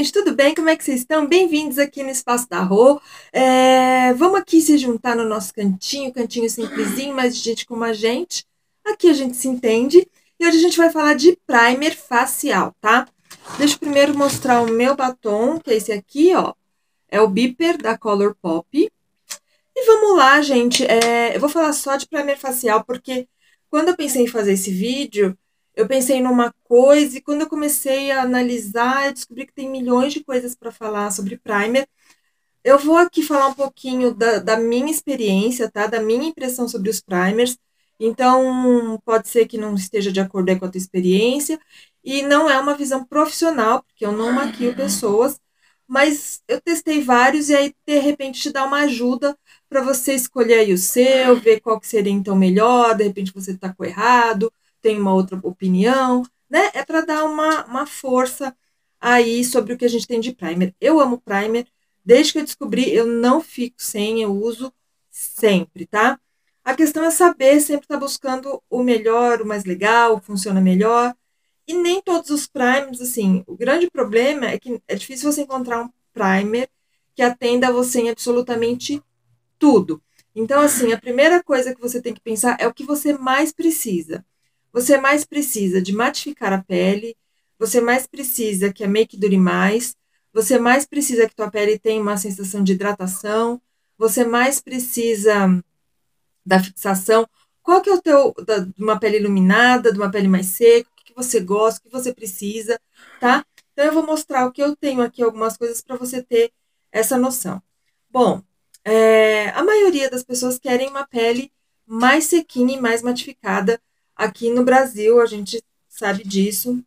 gente, tudo bem? Como é que vocês estão? Bem-vindos aqui no Espaço da Rô. Vamos aqui se juntar no nosso cantinho simplesinho, mas de gente como a gente. Aqui a gente se entende. E hoje a gente vai falar de primer facial, tá? Deixa eu primeiro mostrar o meu batom, que é esse aqui, ó. É o Beeper da Colourpop. E vamos lá, gente. Eu vou falar só de primer facial, porque quando eu pensei em fazer esse vídeo, eu pensei numa coisa e quando eu comecei a analisar, eu descobri que tem milhões de coisas para falar sobre primer. Eu vou aqui falar um pouquinho da minha experiência, tá? Da minha impressão sobre os primers. Então, pode ser que não esteja de acordo aí com a tua experiência. E não é uma visão profissional, porque eu não maquio pessoas. Mas eu testei vários e aí, de repente, te dá uma ajuda para você escolher aí o seu, ver qual que seria então melhor. De repente, você está com errado, tem uma outra opinião, né? É para dar uma força aí sobre o que a gente tem de primer. Eu amo primer. Desde que eu descobri, eu não fico sem, eu uso sempre, tá? A questão é saber, sempre estar buscando o melhor, o mais legal, o que funciona melhor. E nem todos os primers, assim, o grande problema é que é difícil você encontrar um primer que atenda a você em absolutamente tudo. Então, assim, a primeira coisa que você tem que pensar é o que você mais precisa. Você mais precisa de matificar a pele, você mais precisa que a make dure mais, você mais precisa que tua pele tenha uma sensação de hidratação, você mais precisa da fixação. Qual que é o teu, de uma pele iluminada, de uma pele mais seca, o que você gosta, o que você precisa, tá? Então, eu vou mostrar o que eu tenho aqui, algumas coisas para você ter essa noção. Bom, a maioria das pessoas querem uma pele mais sequinha e mais matificada. Aqui no Brasil, a gente sabe disso.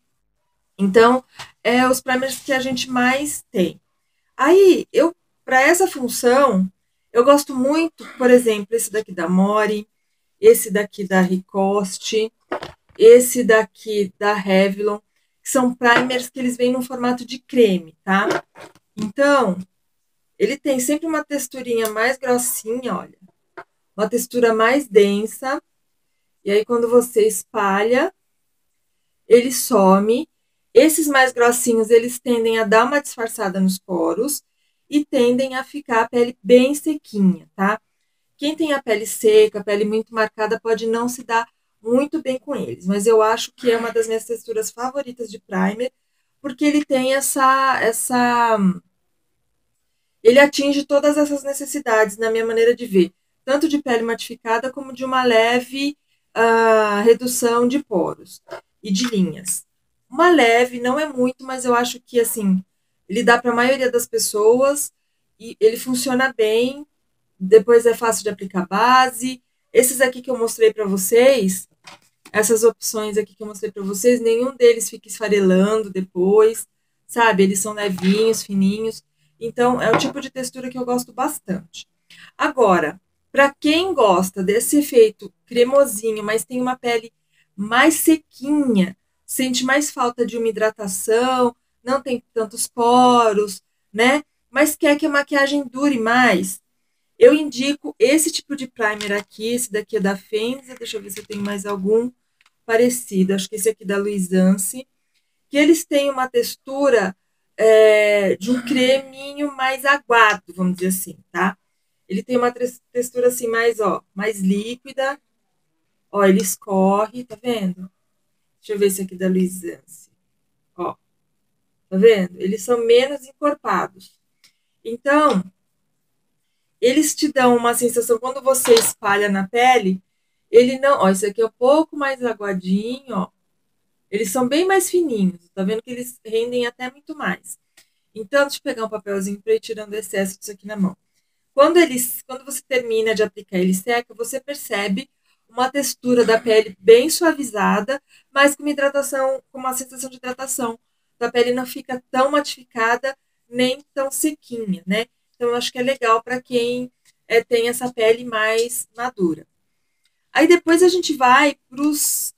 Então, é os primers que a gente mais tem. Aí, para essa função, eu gosto muito, por exemplo, esse daqui da Mori, esse daqui da Ricoste, esse daqui da Revlon, que são primers que eles vêm no formato de creme, tá? Então, ele tem sempre uma texturinha mais grossinha, olha, uma textura mais densa, e aí quando você espalha, ele some. Esses mais grossinhos, eles tendem a dar uma disfarçada nos poros e tendem a ficar a pele bem sequinha, tá? Quem tem a pele seca, a pele muito marcada, pode não se dar muito bem com eles, mas eu acho que é uma das minhas texturas favoritas de primer, porque ele tem ele atinge todas essas necessidades, na minha maneira de ver, tanto de pele matificada como de uma leve redução de poros e de linhas. Uma leve, não é muito, mas eu acho que assim, ele dá para a maioria das pessoas e ele funciona bem. Depois é fácil de aplicar base. Esses aqui que eu mostrei para vocês, essas opções aqui que eu mostrei para vocês, nenhum deles fica esfarelando depois, sabe? Eles são levinhos, fininhos. Então, é o tipo de textura que eu gosto bastante. Agora, para quem gosta desse efeito cremosinho, mas tem uma pele mais sequinha, sente mais falta de uma hidratação, não tem tantos poros, né? Mas quer que a maquiagem dure mais, eu indico esse tipo de primer aqui. Esse daqui é da Fenza. Deixa eu ver se eu tenho mais algum parecido. Acho que esse aqui é da Luisance. Que eles têm uma textura de um creminho mais aguado, vamos dizer assim, tá? Ele tem uma textura assim mais, ó, mais líquida. Ó, ele escorre, tá vendo? Deixa eu ver esse aqui da Luisance. Ó, tá vendo? Eles são menos encorpados. Então, eles te dão uma sensação, quando você espalha na pele, ele não. Ó, esse aqui é um pouco mais aguadinho, ó. Eles são bem mais fininhos, tá vendo que eles rendem até muito mais. Então, deixa eu pegar um papelzinho para ir tirando o excesso disso aqui na mão. Quando você termina de aplicar ele seca, você percebe uma textura da pele bem suavizada, mas com uma hidratação, com uma sensação de hidratação. A pele não fica tão matificada nem tão sequinha, né? Então, eu acho que é legal para quem tem essa pele mais madura. Aí depois a gente vai pros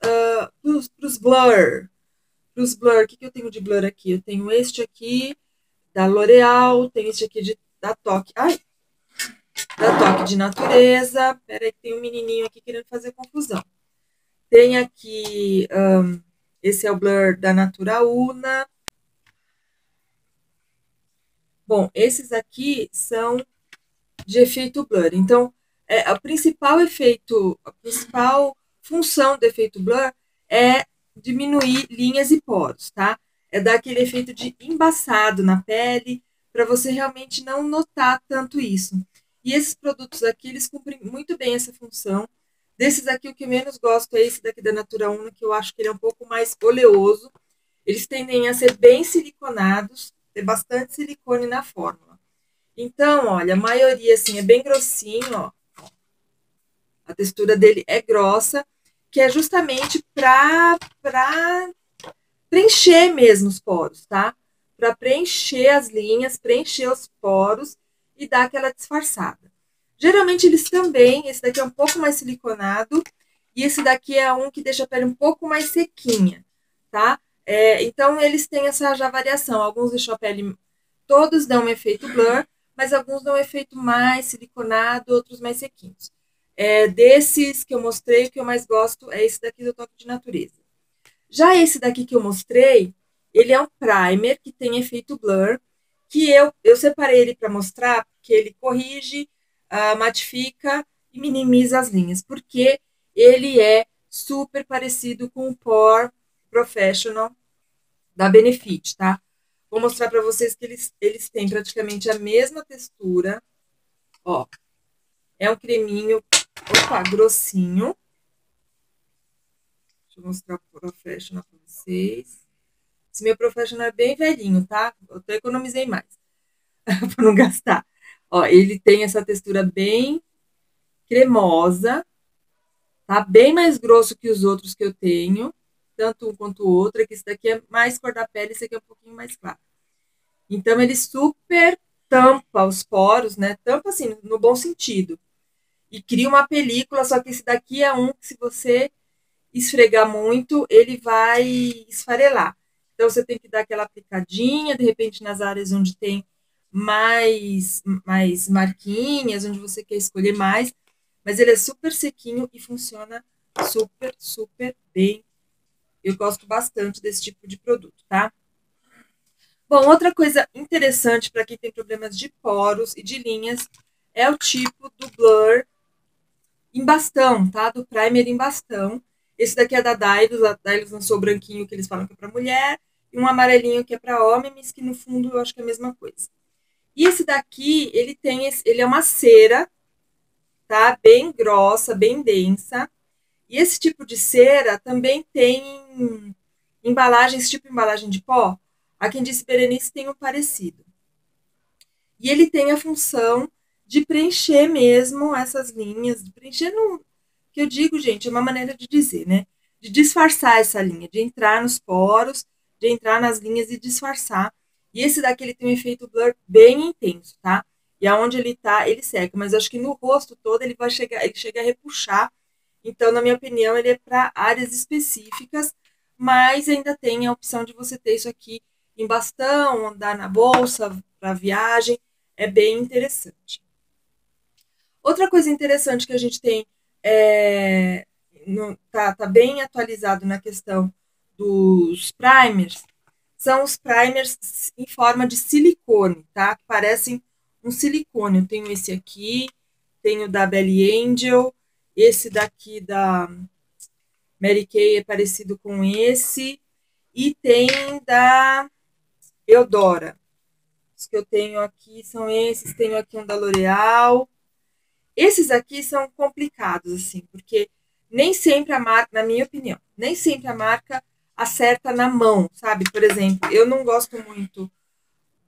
blur. Pros blur, o que eu tenho de blur aqui? Eu tenho este aqui da L'Oreal, tenho este aqui da Toque. Ai, da Toque de Natureza. Peraí que tem um menininho aqui querendo fazer confusão. Tem aqui, esse é o blur da Natura Una. Bom, esses aqui são de efeito blur. Então, a principal função do efeito blur é diminuir linhas e poros, tá? É dar aquele efeito de embaçado na pele, para você realmente não notar tanto isso. E esses produtos aqui, eles cumprem muito bem essa função. Desses aqui, o que eu menos gosto é esse daqui da Natura Una, que eu acho que ele é um pouco mais oleoso. Eles tendem a ser bem siliconados, ter bastante silicone na fórmula. Então, olha, a maioria assim é bem grossinho, ó. A textura dele é grossa, que é justamente para preencher mesmo os poros, tá? Para preencher as linhas, preencher os poros e dar aquela disfarçada. Geralmente eles também, esse daqui é um pouco mais siliconado e esse daqui é um que deixa a pele um pouco mais sequinha, tá? Então eles têm essa já variação. Alguns deixam a pele, todos dão um efeito blur, mas alguns dão um efeito mais siliconado, outros mais sequinhos. Desses que eu mostrei, o que eu mais gosto é esse daqui do Toque de Natureza. Já esse daqui que eu mostrei, ele é um primer que tem efeito blur, que eu separei ele para mostrar, porque ele corrige, matifica e minimiza as linhas, porque ele é super parecido com o Pore Professional da Benefit, tá? Vou mostrar para vocês que eles têm praticamente a mesma textura, ó. É um creminho, opa, grossinho. Deixa eu mostrar o Professional para vocês. Esse meu Professional é bem velhinho, tá? Eu até economizei mais para não gastar. Ó, ele tem essa textura bem cremosa, tá? Bem mais grosso que os outros que eu tenho, tanto um quanto o outro. É que esse daqui é mais cor da pele, esse aqui é um pouquinho mais claro. Então ele super tampa os poros, né? Tampa assim, no bom sentido. E cria uma película, só que esse daqui é um que se você esfregar muito, ele vai esfarelar. Então você tem que dar aquela aplicadinha, de repente nas áreas onde tem mais marquinhas, onde você quer escolher mais, mas ele é super sequinho e funciona super, super bem. Eu gosto bastante desse tipo de produto, tá? Bom, outra coisa interessante para quem tem problemas de poros e de linhas é o tipo do blur em bastão, tá? Do primer em bastão. Esse daqui é da Dylos. A Dylos lançou o branquinho que eles falam que é para mulher e um amarelinho que é para homem, mas que no fundo eu acho que é a mesma coisa. E esse daqui, ele é uma cera, tá? Bem grossa, bem densa. E esse tipo de cera também tem embalagens, tipo embalagem de pó. A quem disse Berenice tem um parecido. E ele tem a função de preencher mesmo essas linhas, de preencher no que eu digo, gente, é uma maneira de dizer, né? De disfarçar essa linha, de entrar nos poros, de entrar nas linhas e disfarçar. E esse daqui ele tem um efeito blur bem intenso, tá? E aonde ele tá, ele seca, mas acho que no rosto todo ele chega a repuxar. Então, na minha opinião, ele é para áreas específicas, mas ainda tem a opção de você ter isso aqui em bastão, andar na bolsa, para viagem, é bem interessante. Outra coisa interessante que a gente tem tá bem atualizado na questão dos primers, são os primers em forma de silicone, tá? Que parecem um silicone. Eu tenho esse aqui, tenho da Belly Angel, esse daqui da Mary Kay é parecido com esse, e tem da Eudora. Os que eu tenho aqui são esses, tenho aqui um da L'Oreal. Esses aqui são complicados, assim, porque nem sempre a marca, na minha opinião, nem sempre a marca acerta na mão, sabe? Por exemplo, eu não gosto muito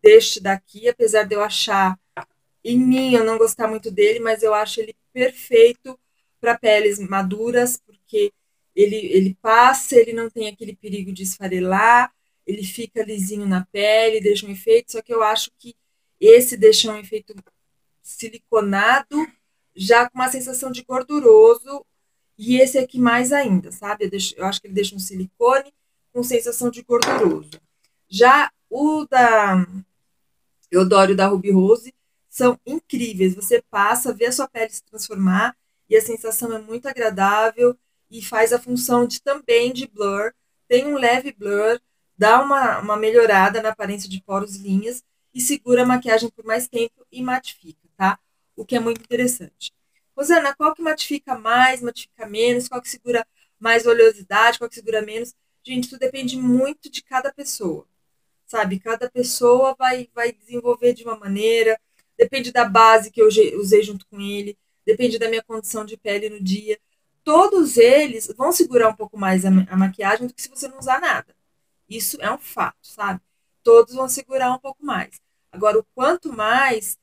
deste daqui, apesar de eu achar, em mim, eu não gostar muito dele, mas eu acho ele perfeito para peles maduras, porque ele passa, ele não tem aquele perigo de esfarelar, ele fica lisinho na pele, deixa um efeito, só que eu acho que esse deixa um efeito siliconado, já com uma sensação de gorduroso, e esse aqui mais ainda, sabe? Eu acho que ele deixa um silicone com sensação de gorduroso. Já o da Eudório da Ruby Rose são incríveis. Você passa, vê a sua pele se transformar e a sensação é muito agradável e faz a função também de blur. Tem um leve blur, dá uma melhorada na aparência de poros e linhas que segura a maquiagem por mais tempo e matifica, tá? O que é muito interessante. Rosana, qual que matifica mais, matifica menos? Qual que segura mais oleosidade, qual que segura menos? Gente, isso depende muito de cada pessoa, sabe? Cada pessoa vai desenvolver de uma maneira, depende da base que eu usei junto com ele, depende da minha condição de pele no dia. Todos eles vão segurar um pouco mais a maquiagem do que se você não usar nada. Isso é um fato, sabe? Todos vão segurar um pouco mais. Agora, o quanto mais,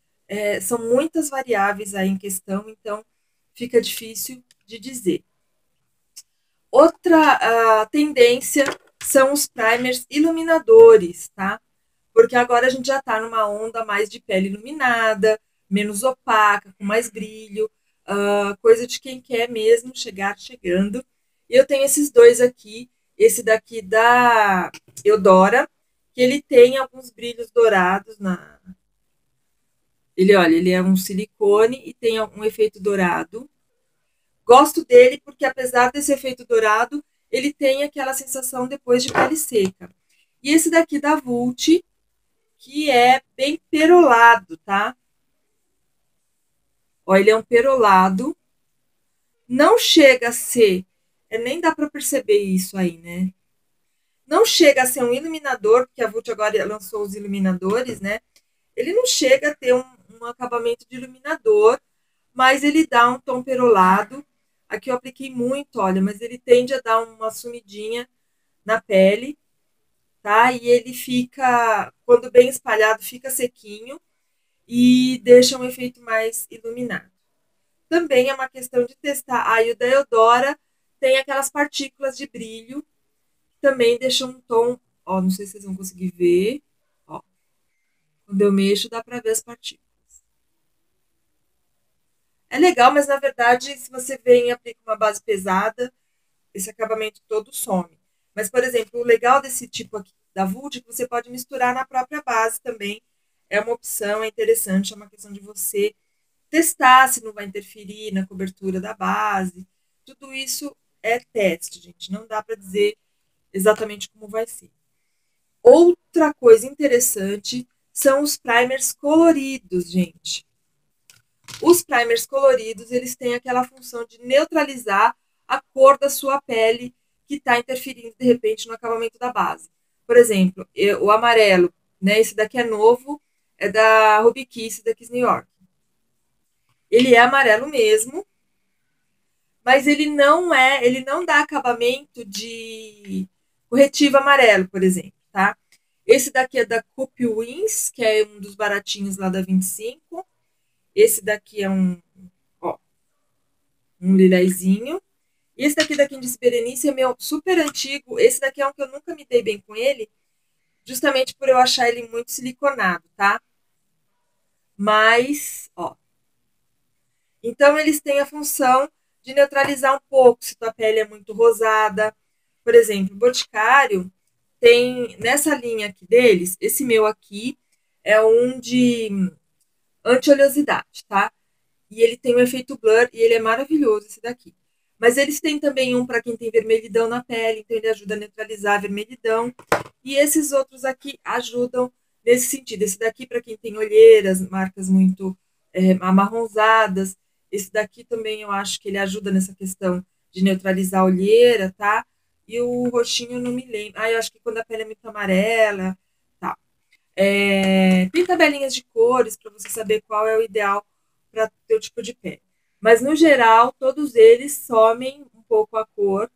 são muitas variáveis aí em questão, então fica difícil de dizer. Outra tendência são os primers iluminadores, tá? Porque agora a gente já tá numa onda mais de pele iluminada, menos opaca, com mais brilho, coisa de quem quer mesmo chegar chegando. E eu tenho esses dois aqui, esse daqui da Eudora, que ele tem alguns brilhos dourados na... Ele é um silicone e tem um efeito dourado. Gosto dele porque, apesar desse efeito dourado, ele tem aquela sensação depois de pele seca. E esse daqui da Vult, que é bem perolado, tá? Ó, ele é um perolado. Não chega a ser... nem dá para perceber isso aí, né? Não chega a ser um iluminador, porque a Vult agora lançou os iluminadores, né? Ele não chega a ter um acabamento de iluminador, mas ele dá um tom perolado. Aqui eu apliquei muito, olha, mas ele tende a dar uma sumidinha na pele, tá? E ele fica, quando bem espalhado, fica sequinho e deixa um efeito mais iluminado. Também é uma questão de testar. Aí o da Eudora tem aquelas partículas de brilho, que também deixam um tom, ó, não sei se vocês vão conseguir ver, ó. Quando eu mexo, dá pra ver as partículas. É legal, mas na verdade, se você vem e aplica uma base pesada, esse acabamento todo some. Mas, por exemplo, o legal desse tipo aqui da Vult é que você pode misturar na própria base também. É uma opção, é interessante, é uma questão de você testar se não vai interferir na cobertura da base. Tudo isso é teste, gente. Não dá para dizer exatamente como vai ser. Outra coisa interessante são os primers coloridos, gente. Os primers coloridos, eles têm aquela função de neutralizar a cor da sua pele que está interferindo, de repente, no acabamento da base. Por exemplo, o amarelo, né? Esse daqui é novo, é da Ruby Kiss, da Kiss New York. Ele é amarelo mesmo, mas ele não dá acabamento de corretivo amarelo, por exemplo, tá? Esse daqui é da Coupe Wins, que é um dos baratinhos lá da 25. Esse daqui é ó, um lilazinho. E esse daqui da Candice Berenice é meu super antigo. Esse daqui é um que eu nunca me dei bem com ele, justamente por eu achar ele muito siliconado, tá? Mas, ó. Então, eles têm a função de neutralizar um pouco se tua pele é muito rosada. Por exemplo, o Boticário tem, nessa linha aqui deles, esse meu aqui é um de anti-oleosidade, tá? E ele tem um efeito blur e ele é maravilhoso, esse daqui. Mas eles têm também um para quem tem vermelhidão na pele, então ele ajuda a neutralizar a vermelhidão. E esses outros aqui ajudam nesse sentido. Esse daqui para quem tem olheiras, marcas muito amarronzadas. Esse daqui também eu acho que ele ajuda nessa questão de neutralizar a olheira, tá? E o roxinho eu não me lembro. Eu acho que quando a pele é muito amarela, tá. Tem tabelinhas de cores para você saber qual é o ideal para teu tipo de pele. Mas, no geral, todos eles somem um pouco a cor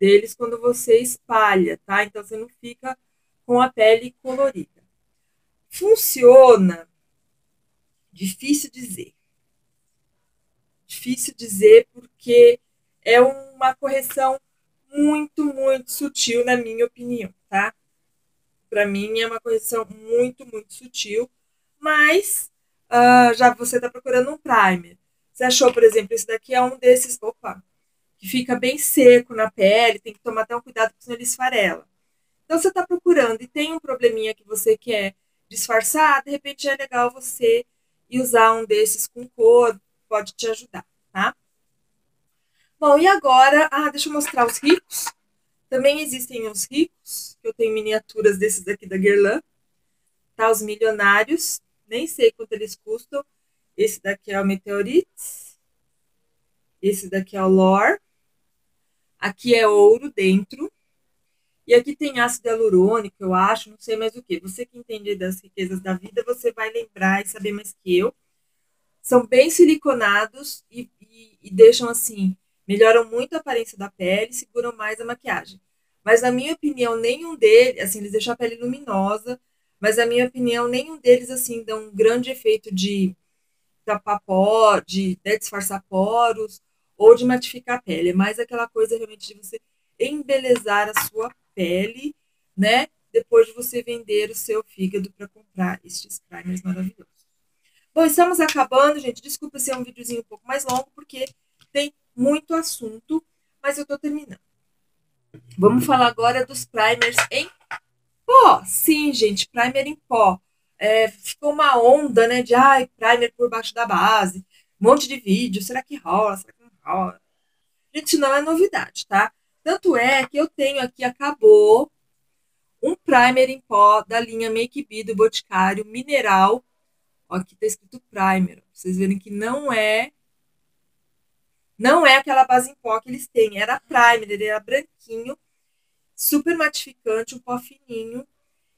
deles quando você espalha, tá? Então, você não fica com a pele colorida. Funciona? Difícil dizer. Difícil dizer porque é uma correção muito, muito sutil, na minha opinião, tá? Para mim é uma correção muito, muito sutil, mas já você está procurando um primer. Você achou, por exemplo, esse daqui é um desses, que fica bem seco na pele, tem que tomar até um cuidado, porque senão ele esfarela. Então você está procurando e tem um probleminha que você quer disfarçar, de repente é legal você ir usar um desses com cor, pode te ajudar, tá? Bom, e agora, deixa eu mostrar os ricos. Também existem os ricos, que eu tenho miniaturas desses aqui da Guerlain, tá? Os milionários, nem sei quanto eles custam. Esse daqui é o Meteorites. Esse daqui é o Lore. Aqui é ouro dentro. E aqui tem ácido hialurônico, eu acho, não sei mais o que. Você que entende das riquezas da vida, você vai lembrar e saber mais que eu. São bem siliconados e deixam assim, melhoram muito a aparência da pele, seguram mais a maquiagem. Mas na minha opinião, nenhum deles, assim, eles deixam a pele luminosa, mas na minha opinião, nenhum deles assim dão um grande efeito de tapar poros, de disfarçar poros ou de matificar a pele. É mais aquela coisa realmente de você embelezar a sua pele, né? Depois de você vender o seu fígado para comprar estes primers maravilhosos. Bom, estamos acabando, gente. Desculpa se é um videozinho um pouco mais longo, porque tem muito assunto, mas eu tô terminando. Vamos falar agora dos primers em pó. Sim, gente, primer em pó. Ficou uma onda, né, de primer por baixo da base, um monte de vídeo, será que rola, será que não rola? Gente, não é novidade, tá? Tanto é que eu tenho aqui, acabou, um primer em pó da linha Make Be do Boticário, mineral. Ó, aqui tá escrito primer, pra vocês verem que não é aquela base em pó que eles têm, era primer, ele era branquinho, super matificante, um pó fininho,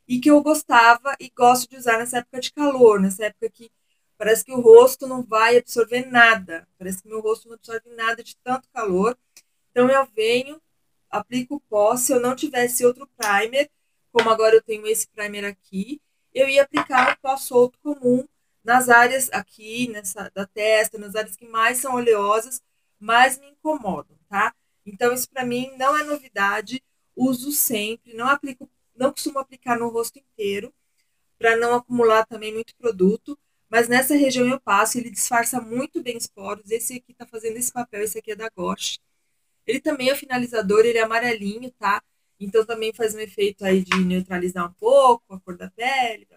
e que eu gostava e gosto de usar nessa época de calor, nessa época que parece que o rosto não vai absorver nada, parece que meu rosto não absorve nada de tanto calor. Então eu venho, aplico o pó, se eu não tivesse outro primer, como agora eu tenho esse primer aqui, eu ia aplicar um pó solto comum nas áreas aqui, da testa, nas áreas que mais são oleosas, mais me incomodam, tá? Então isso para mim não é novidade, uso sempre, não costumo aplicar no rosto inteiro, para não acumular também muito produto, mas nessa região eu passo, ele disfarça muito bem os poros. Esse aqui tá fazendo esse papel, esse aqui é da Gosh. Ele também é finalizador, ele é amarelinho, tá? Então também faz um efeito aí de neutralizar um pouco a cor da pele.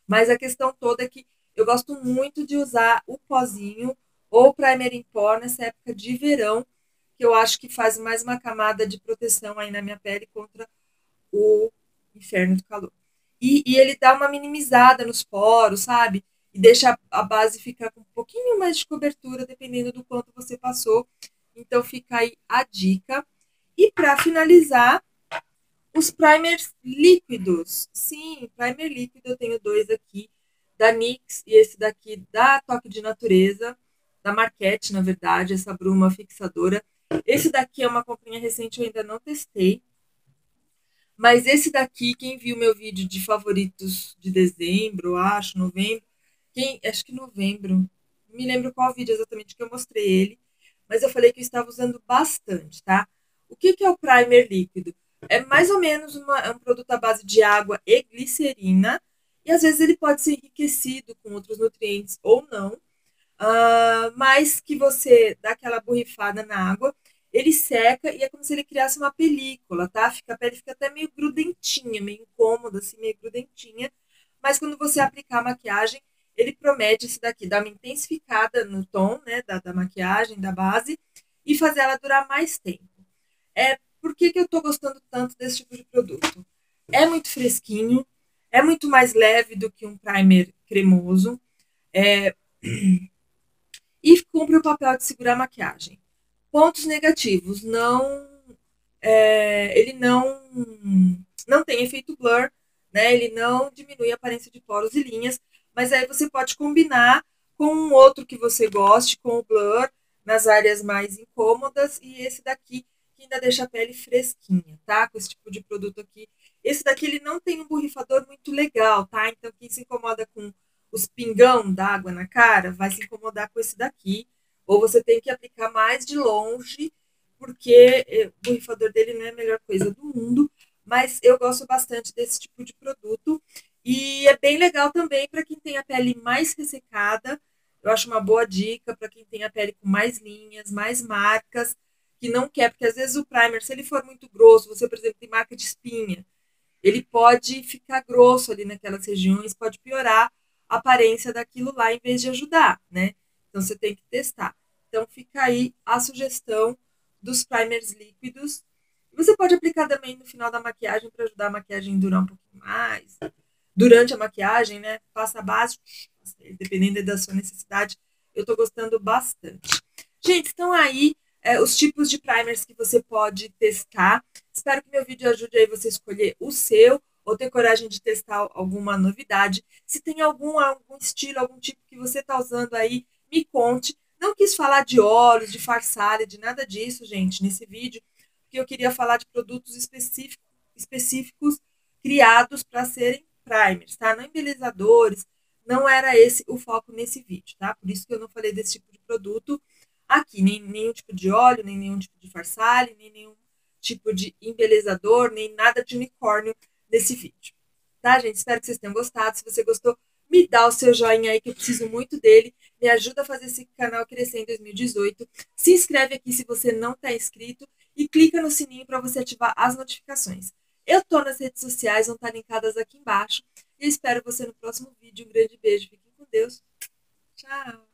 Mas a questão toda é que eu gosto muito de usar o pozinho ou primer em pó nessa época de verão, que eu acho que faz mais uma camada de proteção aí na minha pele contra o inferno do calor. E ele dá uma minimizada nos poros, sabe? E deixa a base ficar com um pouquinho mais de cobertura, dependendo do quanto você passou. Então fica aí a dica. E para finalizar, os primers líquidos. Sim, primer líquido eu tenho dois aqui, da NYX e esse daqui da Toque de Natureza, da Marquette, na verdade, essa bruma fixadora. Esse daqui é uma comprinha recente, eu ainda não testei. Mas esse daqui, quem viu meu vídeo de favoritos de dezembro, acho, novembro, acho que novembro, não me lembro qual vídeo exatamente que eu mostrei ele, mas eu falei que eu estava usando bastante, tá? O que é o primer líquido? É mais ou menos um produto à base de água e glicerina, e às vezes ele pode ser enriquecido com outros nutrientes ou não, mas que você dá aquela borrifada na água, ele seca e é como se ele criasse uma película, tá? A pele fica até meio grudentinha, meio incômoda, assim, meio grudentinha. Mas quando você aplicar a maquiagem, ele promete esse daqui, dar uma intensificada no tom, né, da maquiagem, da base, e fazer ela durar mais tempo. Por que eu tô gostando tanto desse tipo de produto? É muito fresquinho, é muito mais leve do que um primer cremoso, e cumpre o papel de segurar a maquiagem. Pontos negativos, ele não tem efeito blur, né? Ele não diminui a aparência de poros e linhas, mas aí você pode combinar com um outro que você goste, com o blur, nas áreas mais incômodas, e esse daqui que ainda deixa a pele fresquinha, tá? Com esse tipo de produto aqui. Esse daqui ele não tem um borrifador muito legal, tá? Então quem se incomoda com os pingão d'água na cara vai se incomodar com esse daqui, ou você tem que aplicar mais de longe, porque o borrifador dele não é a melhor coisa do mundo, mas eu gosto bastante desse tipo de produto. E é bem legal também para quem tem a pele mais ressecada. Eu acho uma boa dica para quem tem a pele com mais linhas, mais marcas, que não quer, porque às vezes o primer, se ele for muito grosso, você, por exemplo, tem marca de espinha, ele pode ficar grosso ali naquelas regiões, pode piorar a aparência daquilo lá em vez de ajudar, né? Então você tem que testar. Então fica aí a sugestão dos primers líquidos. Você pode aplicar também no final da maquiagem para ajudar a maquiagem a durar um pouquinho mais. durante a maquiagem, né? Passa a base, dependendo da sua necessidade. Eu tô gostando bastante. Gente, estão aí os tipos de primers que você pode testar. Espero que meu vídeo ajude aí você a escolher o seu ou ter coragem de testar alguma novidade. Se tem algum estilo, algum tipo que você está usando aí, me conte. Não quis falar de óleos, de farsália, de nada disso, gente, nesse vídeo, porque eu queria falar de produtos específicos criados para serem primers, tá? Não embelezadores, não era esse o foco nesse vídeo, tá? Por isso que eu não falei desse tipo de produto aqui, nem nenhum tipo de óleo, nem nenhum tipo de farsália, nem nenhum tipo de embelezador, nem nada de unicórnio nesse vídeo. Tá, gente? Espero que vocês tenham gostado. Se você gostou, me dá o seu joinha aí, que eu preciso muito dele. Me ajuda a fazer esse canal crescer em 2018. Se inscreve aqui se você não está inscrito e clica no sininho para você ativar as notificações. Eu tô nas redes sociais, vão estar linkadas aqui embaixo. E eu espero você no próximo vídeo. Um grande beijo. Fiquem com Deus. Tchau.